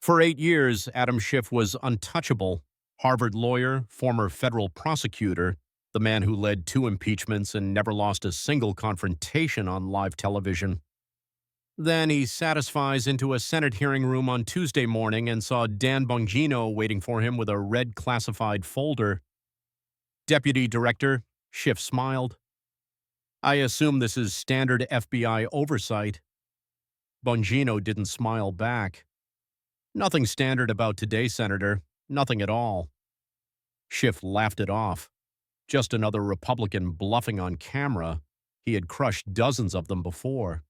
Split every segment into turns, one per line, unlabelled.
For 8 years, Adam Schiff was untouchable. Harvard lawyer, former federal prosecutor, the man who led 2 impeachments and never lost a single confrontation on live television. Then he satisfies into a Senate hearing room on Tuesday morning and saw Dan Bongino waiting for him with a red classified folder. Deputy Director, Schiff smiled. "I assume this is standard FBI oversight." Bongino didn't smile back. "Nothing standard about today, Senator. Nothing at all." Schiff laughed it off. Just another Republican bluffing on camera. He had crushed dozens of them before.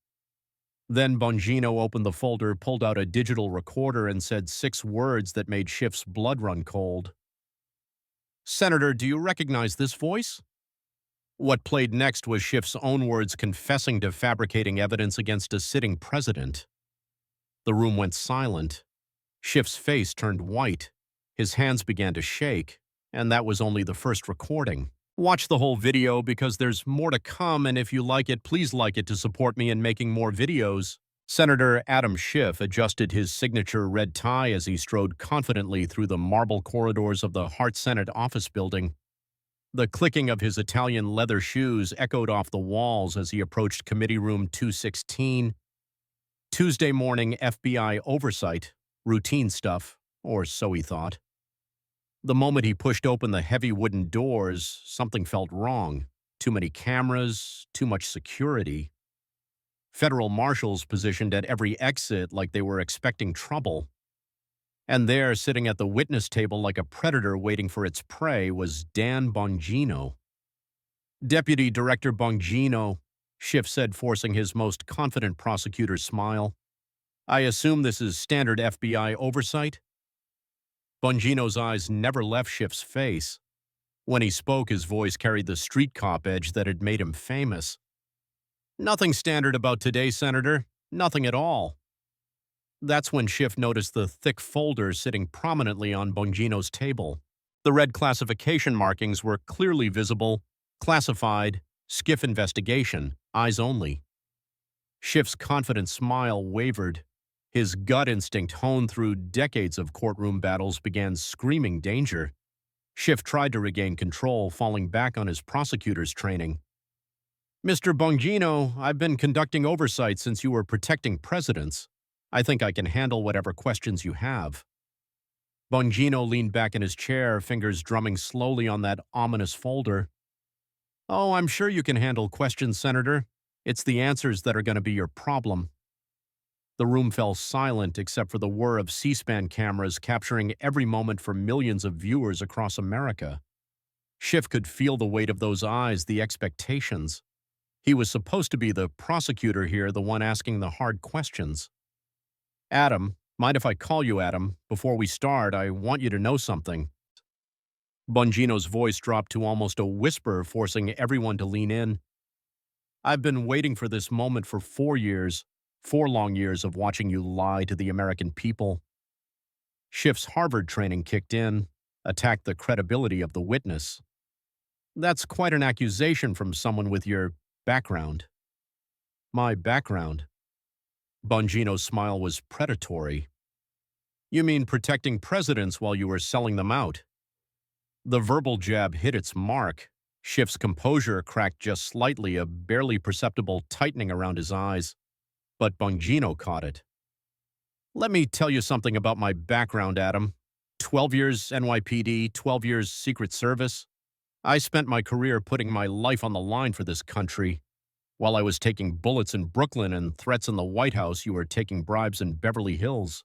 Then Bongino opened the folder, pulled out a digital recorder, and said 6 words that made Schiff's blood run cold. "Senator, do you recognize this voice?" What played next was Schiff's own words confessing to fabricating evidence against a sitting president. The room went silent. Schiff's face turned white. His hands began to shake, and that was only the first recording. Watch the whole video because there's more to come, and if you like it, please like it to support me in making more videos. Senator Adam Schiff adjusted his signature red tie as he strode confidently through the marble corridors of the Hart Senate office building. The clicking of his Italian leather shoes echoed off the walls as he approached Committee Room 216. Tuesday morning FBI oversight. Routine stuff, or so he thought. The moment he pushed open the heavy wooden doors, something felt wrong. Too many cameras, too much security. Federal marshals positioned at every exit like they were expecting trouble. And there, sitting at the witness table like a predator waiting for its prey, was Dan Bongino. "Deputy Director Bongino," Schiff said, forcing his most confident prosecutor's smile. "I assume this is standard FBI oversight?" Bongino's eyes never left Schiff's face. When he spoke, his voice carried the street cop edge that had made him famous. "Nothing standard about today, Senator. Nothing at all." That's when Schiff noticed the thick folder sitting prominently on Bongino's table. The red classification markings were clearly visible: classified, Schiff investigation, eyes only. Schiff's confident smile wavered. His gut instinct, honed through decades of courtroom battles, began screaming danger. Schiff tried to regain control, falling back on his prosecutor's training. "Mr. Bongino, I've been conducting oversight since you were protecting presidents. I think I can handle whatever questions you have." Bongino leaned back in his chair, fingers drumming slowly on that ominous folder. "Oh, I'm sure you can handle questions, Senator. It's the answers that are going to be your problem." The room fell silent except for the whir of C-SPAN cameras capturing every moment for millions of viewers across America. Schiff could feel the weight of those eyes, the expectations. He was supposed to be the prosecutor here, the one asking the hard questions. "Adam, mind if I call you Adam? Before we start, I want you to know something." Bongino's voice dropped to almost a whisper, forcing everyone to lean in. "I've been waiting for this moment for 4 years. 4 long years of watching you lie to the American people." Schiff's Harvard training kicked in, attacked the credibility of the witness. "That's quite an accusation from someone with your background." "My background?" Bongino's smile was predatory. "You mean protecting presidents while you were selling them out?" The verbal jab hit its mark. Schiff's composure cracked just slightly, a barely perceptible tightening around his eyes. But Bongino caught it. "Let me tell you something about my background, Adam. 12 years NYPD, 12 years Secret Service. I spent my career putting my life on the line for this country. While I was taking bullets in Brooklyn and threats in the White House, you were taking bribes in Beverly Hills."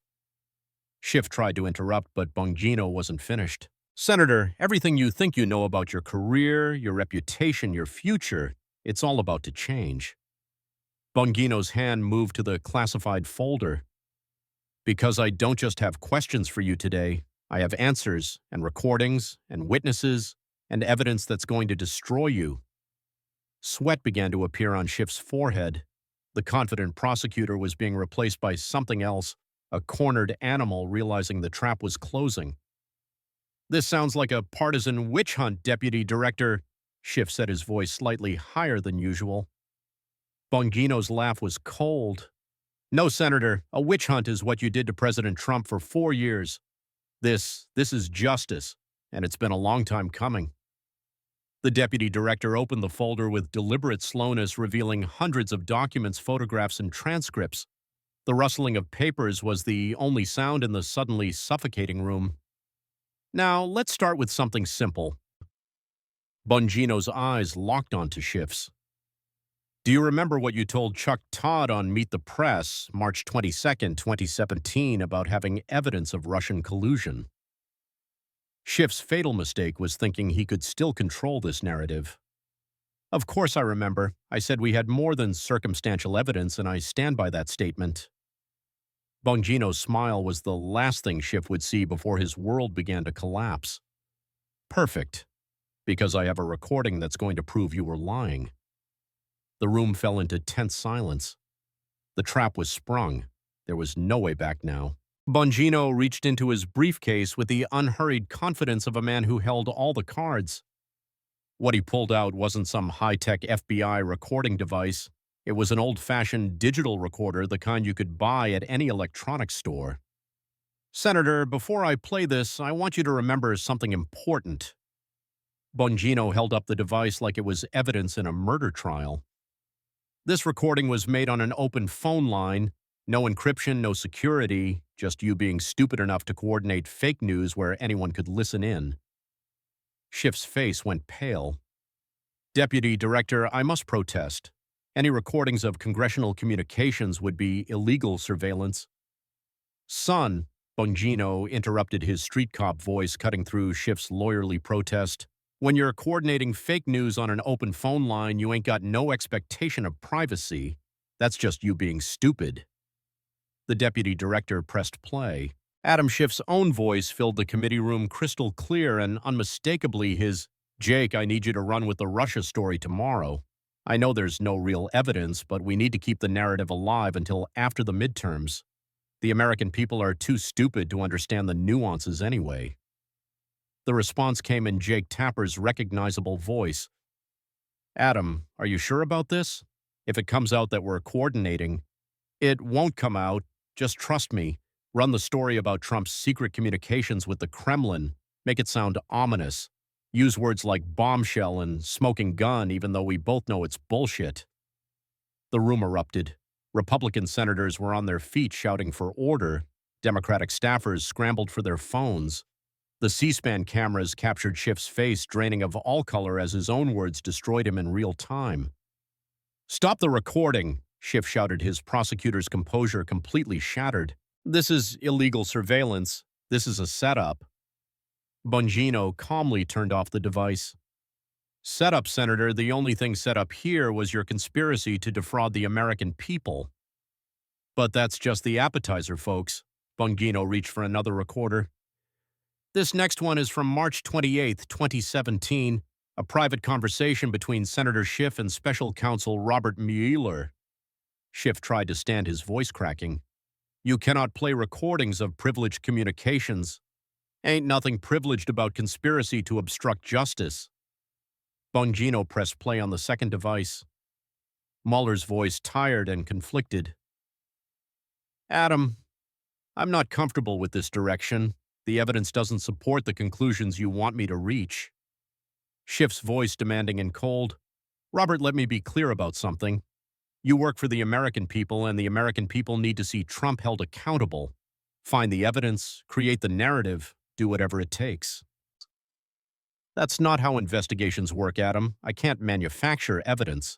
Schiff tried to interrupt, but Bongino wasn't finished. "Senator, everything you think you know about your career, your reputation, your future, it's all about to change." Bongino's hand moved to the classified folder. "Because I don't just have questions for you today. I have answers and recordings and witnesses and evidence that's going to destroy you." Sweat began to appear on Schiff's forehead. The confident prosecutor was being replaced by something else, a cornered animal realizing the trap was closing. "This sounds like a partisan witch hunt, Deputy Director," Schiff said, his voice slightly higher than usual. Bongino's laugh was cold. No, Senator, a witch hunt is what you did to President Trump for 4 years. This is justice, and it's been a long time coming. The deputy director opened the folder with deliberate slowness, revealing hundreds of documents, photographs, and transcripts. The rustling of papers was the only sound in the suddenly suffocating room. Now, let's start with something simple. Bongino's eyes locked onto Schiff's. Do you remember what you told Chuck Todd on Meet the Press, March 22nd, 2017, about having evidence of Russian collusion? Schiff's fatal mistake was thinking he could still control this narrative. Of course I remember. I said we had more than circumstantial evidence, and I stand by that statement. Bongino's smile was the last thing Schiff would see before his world began to collapse. Perfect, because I have a recording that's going to prove you were lying. The room fell into tense silence. The trap was sprung. There was no way back now. Bongino reached into his briefcase with the unhurried confidence of a man who held all the cards. What he pulled out wasn't some high-tech FBI recording device. It was an old-fashioned digital recorder, the kind you could buy at any electronics store. Senator, before I play this, I want you to remember something important. Bongino held up the device like it was evidence in a murder trial. This recording was made on an open phone line. No encryption, no security, just you being stupid enough to coordinate fake news where anyone could listen in. Schiff's face went pale. Deputy Director, I must protest. Any recordings of congressional communications would be illegal surveillance. Son, Bongino interrupted, his street cop voice cutting through Schiff's lawyerly protest. When you're coordinating fake news on an open phone line, you ain't got no expectation of privacy. That's just you being stupid. The deputy director pressed play. Adam Schiff's own voice filled the committee room crystal clear, and unmistakably his, Jake, I need you to run with the Russia story tomorrow. I know there's no real evidence, but we need to keep the narrative alive until after the midterms. The American people are too stupid to understand the nuances anyway. The response came in Jake Tapper's recognizable voice. Adam, are you sure about this? If it comes out that we're coordinating, it won't come out. Just trust me. Run the story about Trump's secret communications with the Kremlin. Make it sound ominous. Use words like bombshell and smoking gun, even though we both know it's bullshit. The room erupted. Republican senators were on their feet shouting for order. Democratic staffers scrambled for their phones. The C-SPAN cameras captured Schiff's face, draining of all color as his own words destroyed him in real time. Stop the recording, Schiff shouted, his prosecutor's composure completely shattered. This is illegal surveillance. This is a setup. Bongino calmly turned off the device. Setup, Senator. The only thing set up here was your conspiracy to defraud the American people. But that's just the appetizer, folks. Bongino reached for another recorder. This next one is from March 28, 2017, a private conversation between Senator Schiff and Special Counsel Robert Mueller. Schiff tried to stand his voice cracking. You cannot play recordings of privileged communications. Ain't nothing privileged about conspiracy to obstruct justice. Bongino pressed play on the second device. Mueller's voice tired and conflicted. Adam, I'm not comfortable with this direction. The evidence doesn't support the conclusions you want me to reach. Schiff's voice demanding and cold. Robert, let me be clear about something. You work for the American people, and the American people need to see Trump held accountable. Find the evidence, create the narrative, do whatever it takes. That's not how investigations work, Adam. I can't manufacture evidence.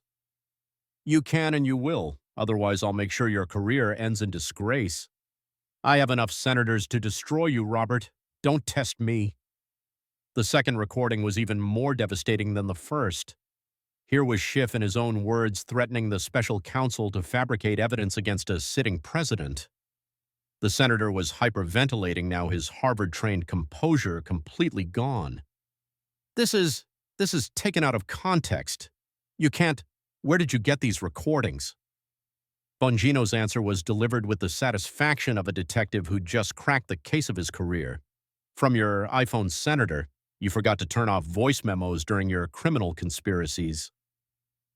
You can and you will. Otherwise, I'll make sure your career ends in disgrace. I have enough senators to destroy you, Robert. Don't test me. The second recording was even more devastating than the first. Here was Schiff, in his own words, threatening the special counsel to fabricate evidence against a sitting president. The senator was hyperventilating now, his Harvard-trained composure completely gone. This is taken out of context. You can't. Where did you get these recordings? Bongino's answer was delivered with the satisfaction of a detective who just cracked the case of his career. From your iPhone, Senator. You forgot to turn off voice memos during your criminal conspiracies.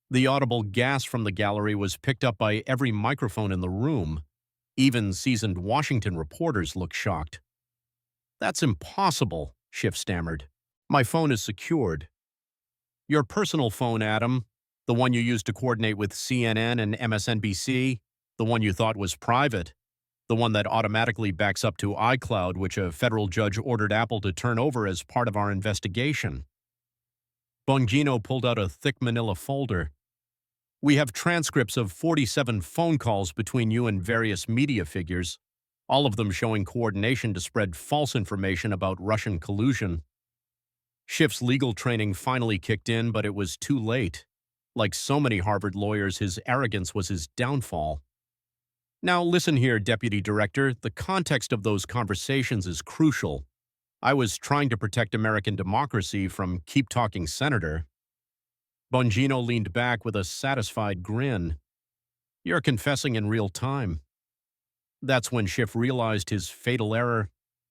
The audible gasp from the gallery was picked up by every microphone in the room. Even seasoned Washington reporters looked shocked. "That's impossible," Schiff stammered. "My phone is secured." "Your personal phone, Adam, the one you used to coordinate with CNN and MSNBC, the one you thought was private, the one that automatically backs up to iCloud, which a federal judge ordered Apple to turn over as part of our investigation." Bongino pulled out a thick manila folder. "We have transcripts of 47 phone calls between you and various media figures, all of them showing coordination to spread false information about Russian collusion." Schiff's legal training finally kicked in, but it was too late. Like so many Harvard lawyers, his arrogance was his downfall. "Now listen here, Deputy Director, the context of those conversations is crucial. I was trying to protect American democracy from keep talking senator." Bongino leaned back with a satisfied grin. "You're confessing in real time." That's when Schiff realized his fatal error.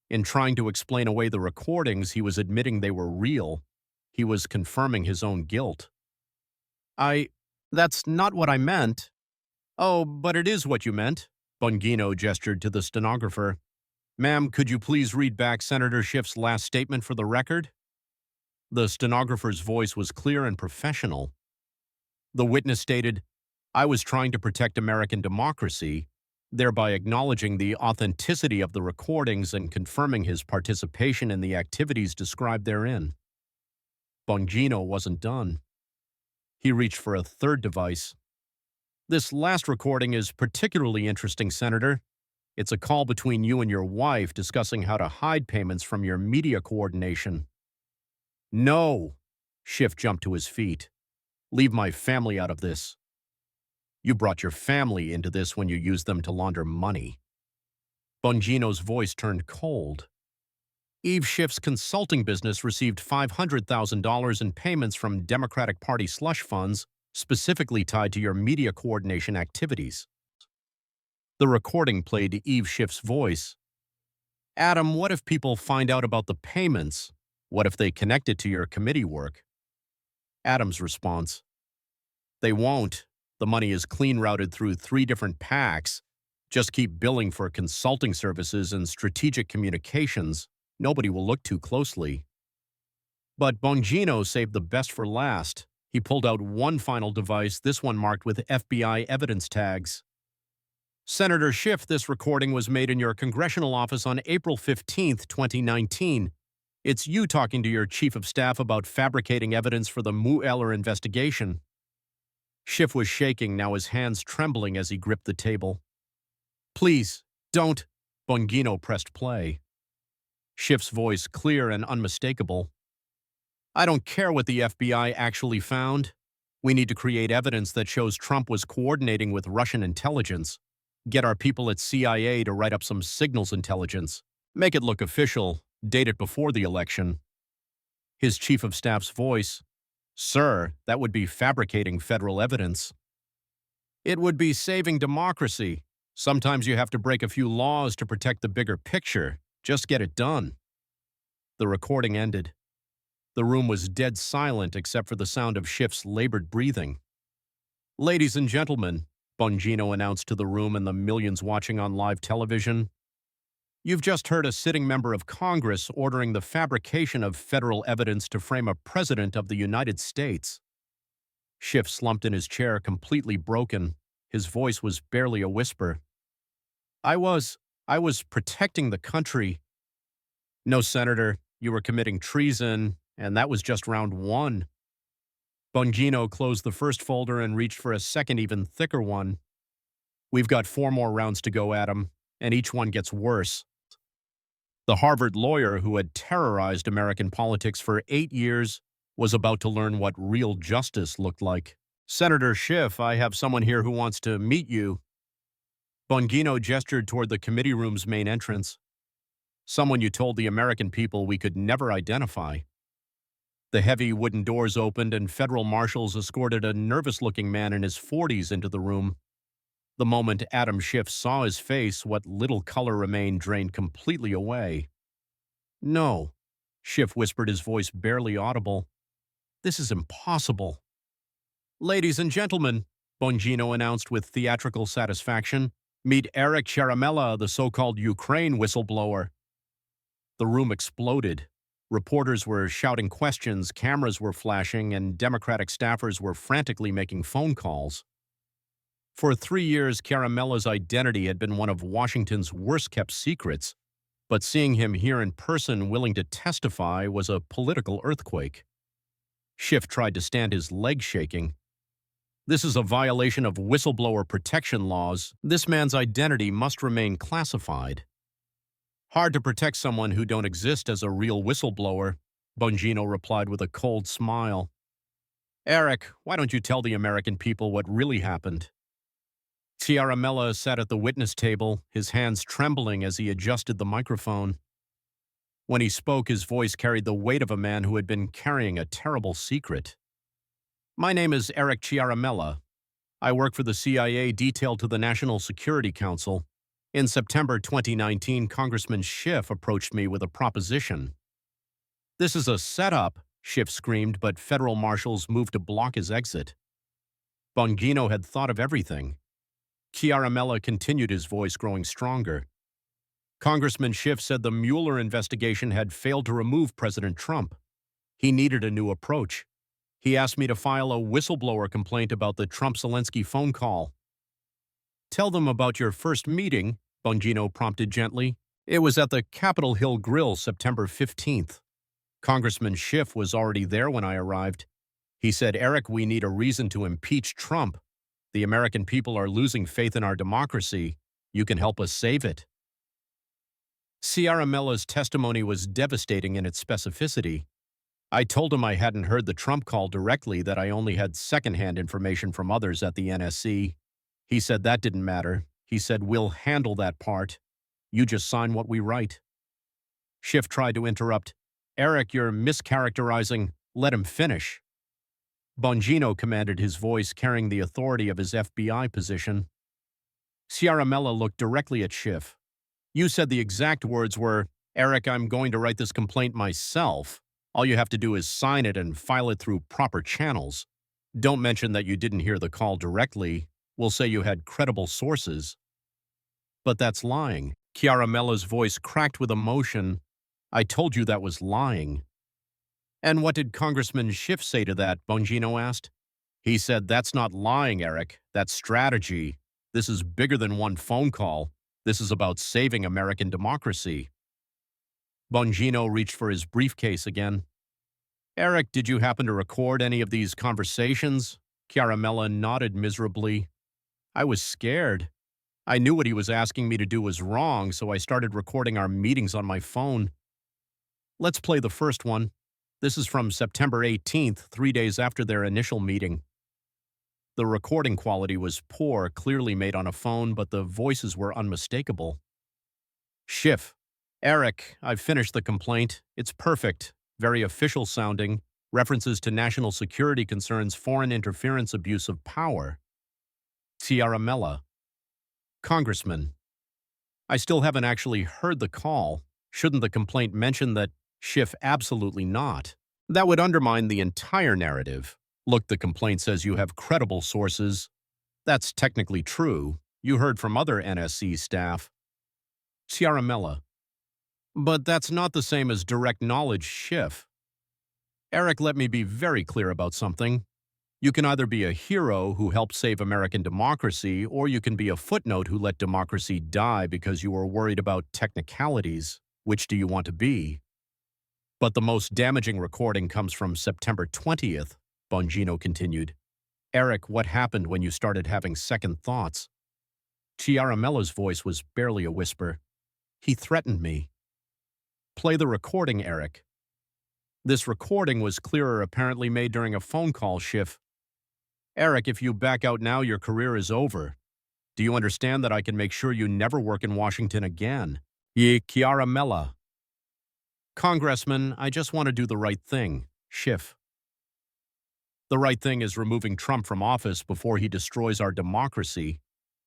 In trying to explain away the recordings, he was admitting they were real. He was confirming his own guilt. That's not what I meant." "Oh, but it is what you meant." Bongino gestured to the stenographer. "Ma'am, could you please read back Senator Schiff's last statement for the record?" The stenographer's voice was clear and professional. The witness stated, "I was trying to protect American democracy," thereby acknowledging the authenticity of the recordings and confirming his participation in the activities described therein. Bongino wasn't done. He reached for a third device. "This last recording is particularly interesting, Senator. It's a call between you and your wife discussing how to hide payments from your media coordination." "No!" Schiff jumped to his feet. "Leave my family out of this." "You brought your family into this when you used them to launder money." Bongino's voice turned cold. "Eve Schiff's consulting business received $500,000 in payments from Democratic Party slush funds specifically tied to your media coordination activities." The recording played Eve Schiff's voice. "Adam, what if people find out about the payments? What if they connect it to your committee work?" Adam's response: "They won't. The money is clean routed through 3 different PACs. Just keep billing for consulting services and strategic communications. Nobody will look too closely." But Bongino saved the best for last. He pulled out one final device, this one marked with FBI evidence tags. "Senator Schiff, this recording was made in your congressional office on April 15th, 2019. It's you talking to your chief of staff about fabricating evidence for the Mueller investigation." Schiff was shaking, now his hands trembling as he gripped the table. "Please, don't." Bongino pressed play. Schiff's voice clear and unmistakable. "I don't care what the FBI actually found. We need to create evidence that shows Trump was coordinating with Russian intelligence. Get our people at CIA to write up some signals intelligence. Make it look official. Date it before the election." His chief of staff's voice: "Sir, that would be fabricating federal evidence." "It would be saving democracy. Sometimes you have to break a few laws to protect the bigger picture. Just get it done." The recording ended. The room was dead silent except for the sound of Schiff's labored breathing. "Ladies and gentlemen," Bongino announced to the room and the millions watching on live television, "you've just heard a sitting member of Congress ordering the fabrication of federal evidence to frame a president of the United States." Schiff slumped in his chair, completely broken. His voice was barely a whisper. I was protecting the country." "No, Senator, you were committing treason, and that was just round 1. Bongino closed the first folder and reached for a second, even thicker one. "We've got 4 more rounds to go, Adam, and each one gets worse." The Harvard lawyer who had terrorized American politics for 8 years was about to learn what real justice looked like. "Senator Schiff, I have someone here who wants to meet you." Bongino gestured toward the committee room's main entrance. "Someone you told the American people we could never identify." The heavy wooden doors opened and federal marshals escorted a nervous-looking man in his 40s into the room. The moment Adam Schiff saw his face, what little color remained drained completely away. "No," Schiff whispered, his voice barely audible. "This is impossible." "Ladies and gentlemen," Bongino announced with theatrical satisfaction, Meet Eric Ciaramella, the so-called Ukraine whistleblower. The room exploded. Reporters were shouting questions, cameras were flashing, and Democratic staffers were frantically making phone calls. For 3 years, Caramella's identity had been one of Washington's worst-kept secrets, but seeing him here in person willing to testify was a political earthquake. Schiff tried to stand his legs shaking. This is a violation of whistleblower protection laws. This man's identity must remain classified. Hard to protect someone who don't exist as a real whistleblower, Bongino replied with a cold smile. Eric, why don't you tell the American people what really happened? Ciaramella sat at the witness table, his hands trembling as he adjusted the microphone. When he spoke, his voice carried the weight of a man who had been carrying a terrible secret. My name is Eric Ciaramella. I work for the CIA detailed to the National Security Council. In September 2019, Congressman Schiff approached me with a proposition. This is a setup, Schiff screamed, but federal marshals moved to block his exit. Bongino had thought of everything. Ciaramella continued, his voice growing stronger. Congressman Schiff said the Mueller investigation had failed to remove President Trump. He needed a new approach. He asked me to file a whistleblower complaint about the Trump-Zelensky phone call. Tell them about your first meeting, Bongino prompted gently. It was at the Capitol Hill Grill, September 15th. Congressman Schiff was already there when I arrived. He said, Eric, we need a reason to impeach Trump. The American people are losing faith in our democracy. You can help us save it. Ciaramella's testimony was devastating in its specificity. I told him I hadn't heard the Trump call directly, that I only had secondhand information from others at the NSC. He said that didn't matter. He said, we'll handle that part. You just sign what we write. Schiff tried to interrupt. Eric, you're mischaracterizing. Let him finish. Bongino commanded, his voice carrying the authority of his FBI position. Ciaramella looked directly at Schiff. You said the exact words were, Eric, I'm going to write this complaint myself. All you have to do is sign it and file it through proper channels. Don't mention that you didn't hear the call directly. We'll say you had credible sources. But that's lying. Ciaramella's voice cracked with emotion. I told you that was lying. And what did Congressman Schiff say to that? Bongino asked. He said, that's not lying, Eric. That's strategy. This is bigger than one phone call. This is about saving American democracy. Bongino reached for his briefcase again. Eric, did you happen to record any of these conversations? Ciaramella nodded miserably. I was scared. I knew what he was asking me to do was wrong, so I started recording our meetings on my phone. Let's play the first one. This is from September 18th, 3 days after their initial meeting. The recording quality was poor, clearly made on a phone, but the voices were unmistakable. Schiff. Eric, I've finished the complaint. It's perfect, very official sounding, references to national security concerns, foreign interference, abuse of power. Ciaramella. Congressman. I still haven't actually heard the call. Shouldn't the complaint mention that? Schiff, absolutely not. That would undermine the entire narrative. Look, the complaint says you have credible sources. That's technically true. You heard from other NSC staff. Ciaramella. But that's not the same as direct knowledge, Schiff. Eric, let me be very clear about something. You can either be a hero who helped save American democracy, or you can be a footnote who let democracy die because you were worried about technicalities. Which do you want to be? But the most damaging recording comes from September 20th, Bongino continued. Eric, what happened when you started having second thoughts? Ciaramella's voice was barely a whisper. He threatened me. Play the recording, Eric. This recording was clearer, apparently made during a phone call, Schiff. Eric, if you back out now, your career is over. Do you understand that I can make sure you never work in Washington again? Ciaramella. Congressman, I just want to do the right thing. Schiff. The right thing is removing Trump from office before he destroys our democracy.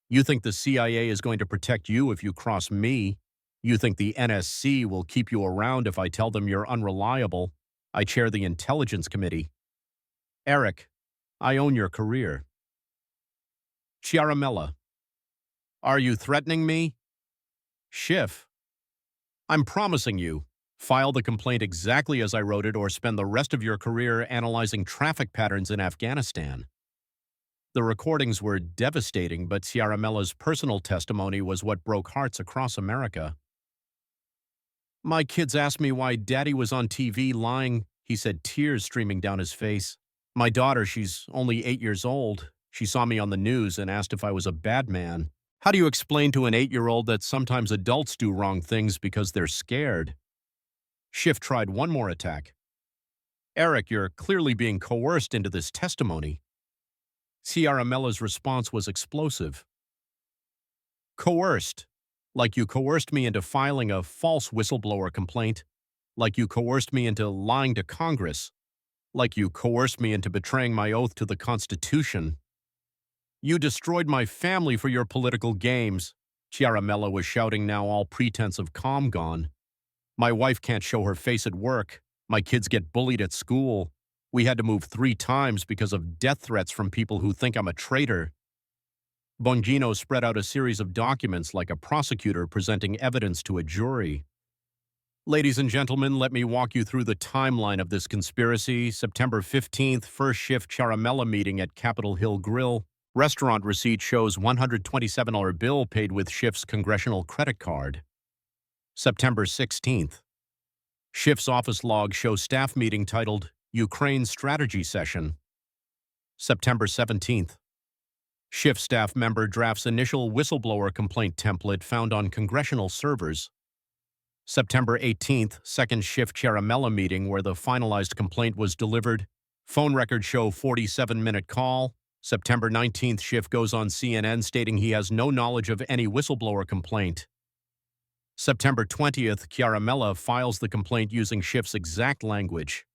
You think the CIA is going to protect you if you cross me? You think the NSC will keep you around if I tell them you're unreliable? I chair the Intelligence Committee. Eric, I own your career. Ciaramella. Are you threatening me? Schiff, I'm promising you. File the complaint exactly as I wrote it or spend the rest of your career analyzing traffic patterns in Afghanistan. The recordings were devastating, but Ciaramella's personal testimony was what broke hearts across America. My kids asked me why Daddy was on TV lying, he said, tears streaming down his face. My daughter, she's only 8 years old. She saw me on the news and asked if I was a bad man. How do you explain to an 8-year-old that sometimes adults do wrong things because they're scared? Schiff tried one more attack. Eric, you're clearly being coerced into this testimony. Ciaramella's response was explosive. Coerced. Like you coerced me into filing a false whistleblower complaint. Like you coerced me into lying to Congress. Like you coerced me into betraying my oath to the Constitution. You destroyed my family for your political games. Ciaramella was shouting, now all pretense of calm gone. My wife can't show her face at work. My kids get bullied at school. We had to move 3 times because of death threats from people who think I'm a traitor. Bongino spread out a series of documents like a prosecutor presenting evidence to a jury. Ladies and gentlemen, let me walk you through the timeline of this conspiracy. September 15th, first shift Ciaramella meeting at Capitol Hill Grill. Restaurant receipt shows $127 bill paid with Schiff's congressional credit card. September 16th. Schiff's office log shows staff meeting titled Ukraine Strategy Session. September 17th. Schiff staff member drafts initial whistleblower complaint template found on congressional servers. September 18th, second Schiff Ciaramella meeting where the finalized complaint was delivered. Phone records show 47-minute call. September 19th, Schiff goes on CNN stating he has no knowledge of any whistleblower complaint. September 20th, Ciaramella files the complaint using Schiff's exact language.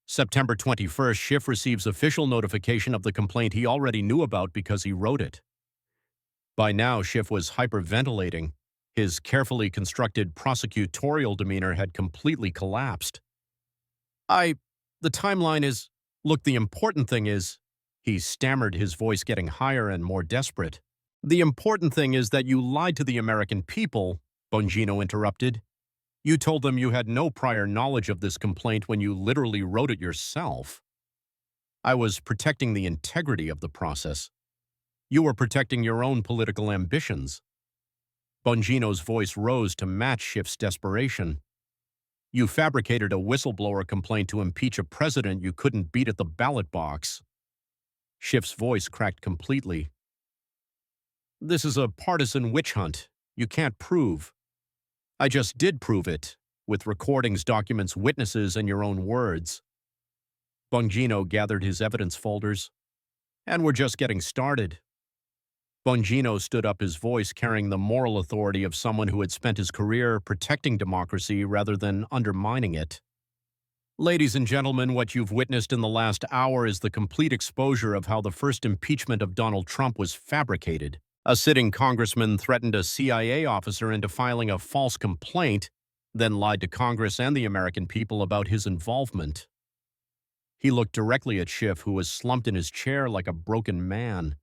September 21st, Schiff receives official notification of the complaint he already knew about because he wrote it. By now, Schiff was hyperventilating. His carefully constructed prosecutorial demeanor had completely collapsed. The timeline is, look, the important thing is, he stammered, his voice getting higher and more desperate. The important thing is that you lied to the American people, Bongino interrupted. You told them you had no prior knowledge of this complaint when you literally wrote it yourself. I was protecting the integrity of the process. You were protecting your own political ambitions. Bongino's voice rose to match Schiff's desperation. You fabricated a whistleblower complaint to impeach a president you couldn't beat at the ballot box. Schiff's voice cracked completely. This is a partisan witch hunt. You can't prove. I just did prove it, with recordings, documents, witnesses, and your own words. Bongino gathered his evidence folders. And we're just getting started. Bongino stood up, his voice carrying the moral authority of someone who had spent his career protecting democracy rather than undermining it. Ladies and gentlemen, what you've witnessed in the last hour is the complete exposure of how the first impeachment of Donald Trump was fabricated. A sitting congressman threatened a CIA officer into filing a false complaint, then lied to Congress and the American people about his involvement. He looked directly at Schiff, who was slumped in his chair like a broken man.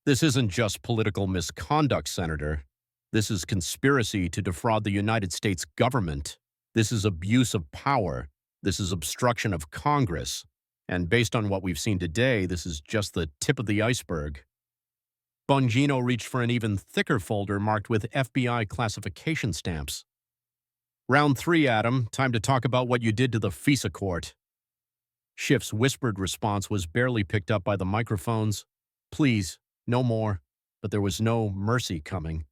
This isn't just political misconduct, Senator. This is conspiracy to defraud the United States government. This is abuse of power. This is obstruction of Congress. And based on what we've seen today, this is just the tip of the iceberg. Bongino reached for an even thicker folder marked with FBI classification stamps. Round 3, Adam. Time to talk about what you did to the FISA court. Schiff's whispered response was barely picked up by the microphones. Please, no more. But there was no mercy coming.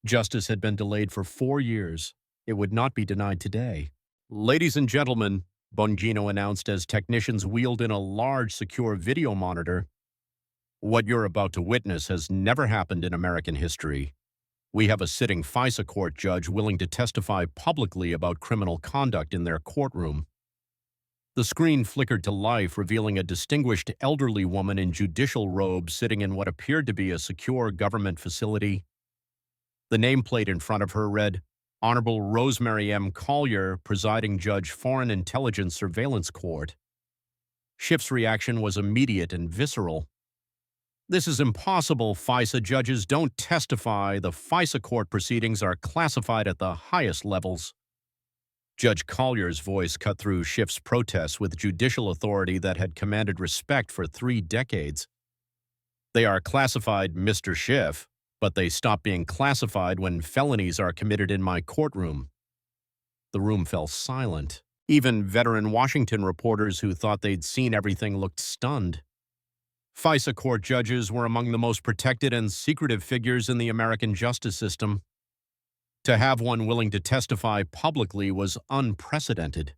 Justice had been delayed for 4 years. It would not be denied today. Ladies and gentlemen, Bongino announced as technicians wheeled in a large, secure video monitor. What you're about to witness has never happened in American history. We have a sitting FISA court judge willing to testify publicly about criminal conduct in their courtroom. The screen flickered to life, revealing a distinguished elderly woman in judicial robes sitting in what appeared to be a secure government facility. The nameplate in front of her read, Honorable Rosemary M. Collier, Presiding Judge, Foreign Intelligence Surveillance Court. Schiff's reaction was immediate and visceral. This is impossible. FISA judges don't testify. The FISA court proceedings are classified at the highest levels. Judge Collier's voice cut through Schiff's protests with judicial authority that had commanded respect for 3 decades. They are classified, Mr. Schiff, but they stop being classified when felonies are committed in my courtroom. The room fell silent. Even veteran Washington reporters who thought they'd seen everything looked stunned. FISA court judges were among the most protected and secretive figures in the American justice system. To have one willing to testify publicly was unprecedented.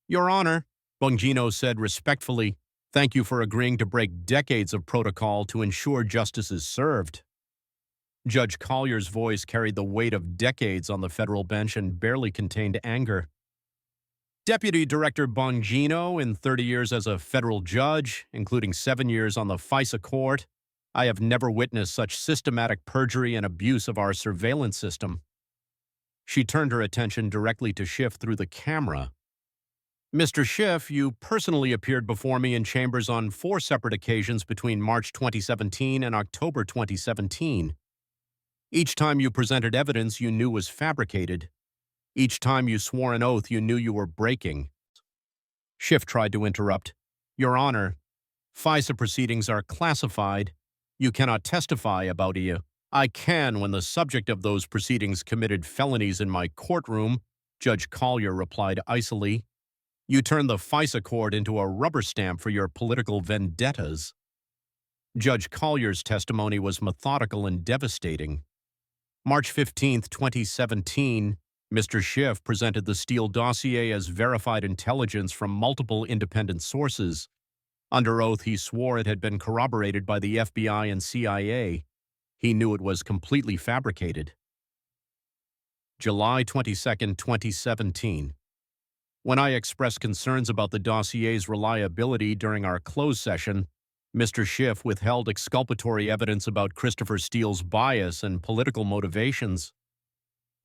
Your Honor, Bongino said respectfully, thank you for agreeing to break decades of protocol to ensure justice is served. Judge Collier's voice carried the weight of decades on the federal bench and barely contained anger. Deputy Director Bongino, in 30 years as a federal judge, including 7 years on the FISA court, I have never witnessed such systematic perjury and abuse of our surveillance system. She turned her attention directly to Schiff through the camera. Mr. Schiff, you personally appeared before me in chambers on 4 separate occasions between March 2017 and October 2017. Each time you presented evidence you knew was fabricated. Each time you swore an oath you knew you were breaking. Schiff tried to interrupt. Your Honor, FISA proceedings are classified. You cannot testify about you. I can when the subject of those proceedings committed felonies in my courtroom, Judge Collier replied icily. You turned the FISA court into a rubber stamp for your political vendettas. Judge Collier's testimony was methodical and devastating. March 15, 2017, Mr. Schiff presented the Steele dossier as verified intelligence from multiple independent sources. Under oath, he swore it had been corroborated by the FBI and CIA. He knew it was completely fabricated. July 22, 2017. When I expressed concerns about the dossier's reliability during our closed session, Mr. Schiff withheld exculpatory evidence about Christopher Steele's bias and political motivations.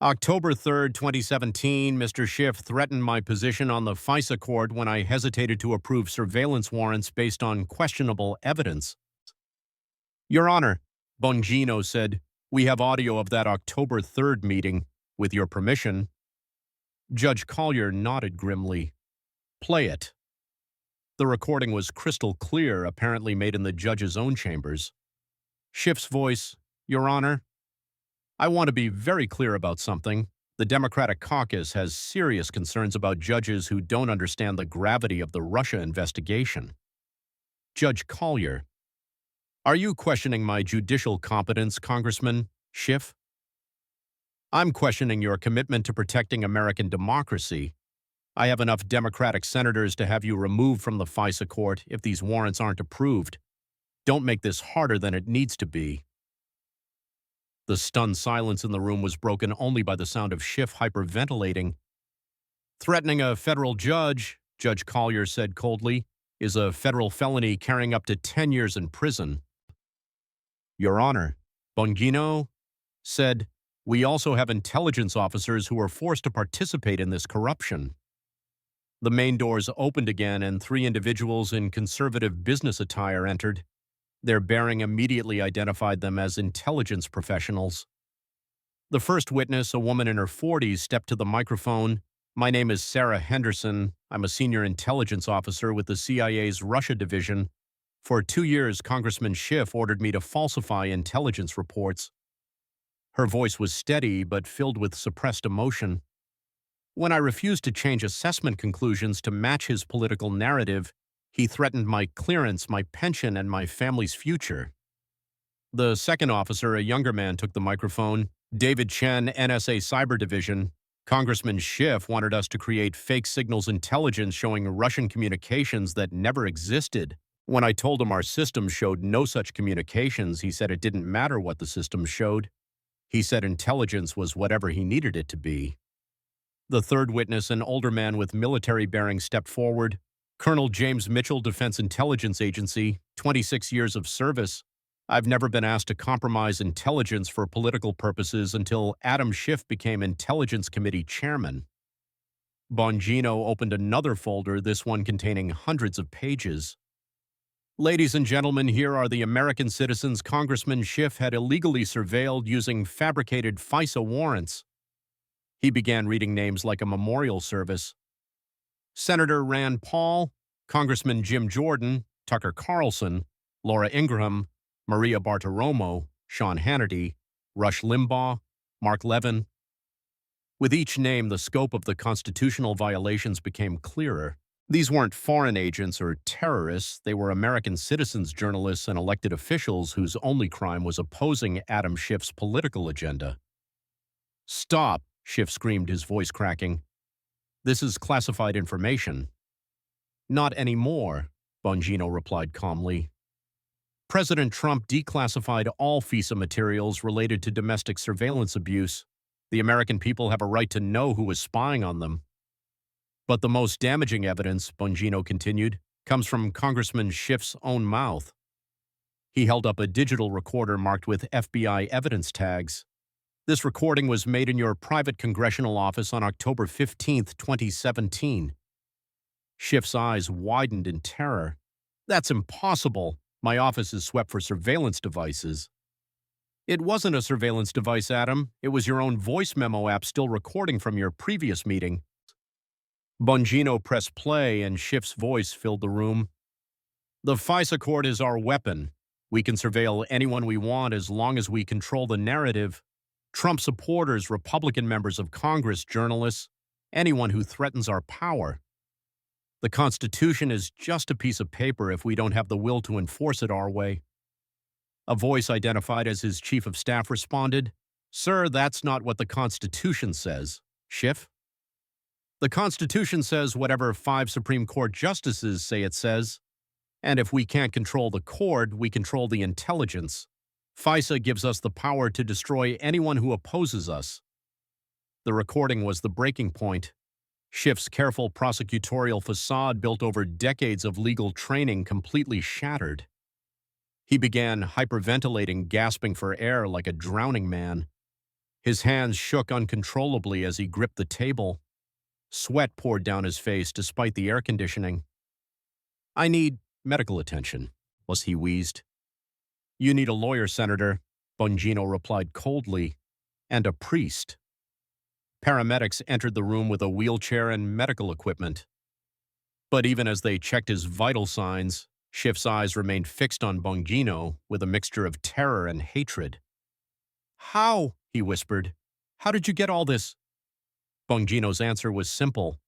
October 3, 2017, Mr. Schiff threatened my position on the FISA court when I hesitated to approve surveillance warrants based on questionable evidence. Your Honor, Bongino said, we have audio of that October 3rd meeting. With your permission. Judge Collier nodded grimly. Play it. The recording was crystal clear, apparently made in the judge's own chambers. Schiff's voice, Your Honor, I want to be very clear about something. The Democratic caucus has serious concerns about judges who don't understand the gravity of the Russia investigation. Judge Collier, are you questioning my judicial competence, Congressman Schiff? I'm questioning your commitment to protecting American democracy. I have enough Democratic senators to have you removed from the FISA court if these warrants aren't approved. Don't make this harder than it needs to be. The stunned silence in the room was broken only by the sound of Schiff hyperventilating. Threatening a federal judge, Judge Collier said coldly, is a federal felony carrying up to 10 years in prison. Your Honor, Bongino said, we also have intelligence officers who were forced to participate in this corruption. The main doors opened again and 3 individuals in conservative business attire entered. Their bearing immediately identified them as intelligence professionals. The first witness, a woman in her 40s, stepped to the microphone. My name is Sarah Henderson. I'm a senior intelligence officer with the CIA's Russia division. For 2 years, Congressman Schiff ordered me to falsify intelligence reports. Her voice was steady but filled with suppressed emotion. When I refused to change assessment conclusions to match his political narrative, he threatened my clearance, my pension, and my family's future. The second officer, a younger man, took the microphone. David Chen, NSA Cyber Division. Congressman Schiff wanted us to create fake signals intelligence showing Russian communications that never existed. When I told him our systems showed no such communications, he said it didn't matter what the systems showed. He said intelligence was whatever he needed it to be. The third witness, an older man with military bearings, stepped forward. Colonel James Mitchell, Defense Intelligence Agency, 26 years of service. I've never been asked to compromise intelligence for political purposes until Adam Schiff became Intelligence Committee Chairman. Bongino opened another folder, this one containing hundreds of pages. Ladies and gentlemen, here are the American citizens Congressman Schiff had illegally surveilled using fabricated FISA warrants. He began reading names like a memorial service. Senator Rand Paul, Congressman Jim Jordan, Tucker Carlson, Laura Ingraham, Maria Bartiromo, Sean Hannity, Rush Limbaugh, Mark Levin. With each name, the scope of the constitutional violations became clearer. These weren't foreign agents or terrorists. They were American citizens, journalists, and elected officials whose only crime was opposing Adam Schiff's political agenda. "Stop," Schiff screamed, his voice cracking. "This is classified information." "Not anymore," Bongino replied calmly. "President Trump declassified all FISA materials related to domestic surveillance abuse. The American people have a right to know who is spying on them." "But the most damaging evidence," Bongino continued, "comes from Congressman Schiff's own mouth." He held up a digital recorder marked with FBI evidence tags. "This recording was made in your private congressional office on October 15, 2017. Schiff's eyes widened in terror. "That's impossible. My office is swept for surveillance devices." "It wasn't a surveillance device, Adam. It was your own voice memo app still recording from your previous meeting." Bongino pressed play, and Schiff's voice filled the room. "The FISA court is our weapon. We can surveil anyone we want as long as we control the narrative. Trump supporters, Republican members of Congress, journalists, anyone who threatens our power. The Constitution is just a piece of paper if we don't have the will to enforce it our way." A voice identified as his chief of staff responded, "Sir, that's not what the Constitution says. Schiff? The Constitution says whatever 5 Supreme Court justices say it says. And if we can't control the court, we control the intelligence. FISA gives us the power to destroy anyone who opposes us." The recording was the breaking point. Schiff's careful prosecutorial facade built over decades of legal training completely shattered. He began hyperventilating, gasping for air like a drowning man. His hands shook uncontrollably as he gripped the table. Sweat poured down his face despite the air conditioning. "I need medical attention," he wheezed. "You need a lawyer, Senator," Bongino replied coldly, "and a priest." Paramedics entered the room with a wheelchair and medical equipment. But even as they checked his vital signs, Schiff's eyes remained fixed on Bongino with a mixture of terror and hatred. "How?" he whispered. "How did you get all this?" Bongino's answer was simple.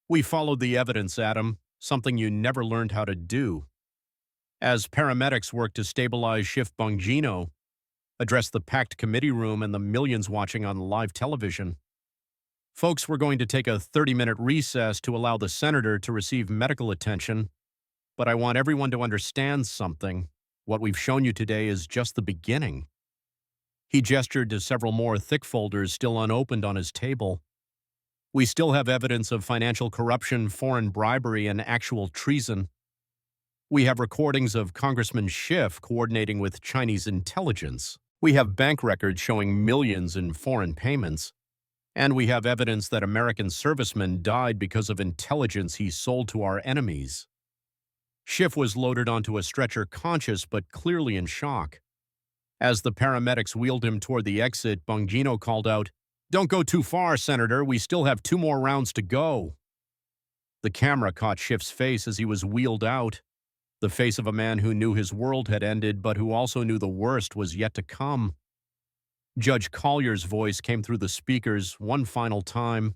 "We followed the evidence, Adam, something you never learned how to do." As paramedics worked to stabilize Schiff, Bongino addressed the packed committee room and the millions watching on live television. "Folks, we're going to take a 30-minute recess to allow the senator to receive medical attention, but I want everyone to understand something. What we've shown you today is just the beginning." He gestured to several more thick folders still unopened on his table. "We still have evidence of financial corruption, foreign bribery, and actual treason. We have recordings of Congressman Schiff coordinating with Chinese intelligence. We have bank records showing millions in foreign payments. And we have evidence that American servicemen died because of intelligence he sold to our enemies." Schiff was loaded onto a stretcher, conscious but clearly in shock. As the paramedics wheeled him toward the exit, Bongino called out, "Don't go too far, Senator. We still have 2 more rounds to go." The camera caught Schiff's face as he was wheeled out, the face of a man who knew his world had ended but who also knew the worst was yet to come. Judge Collier's voice came through the speakers one final time.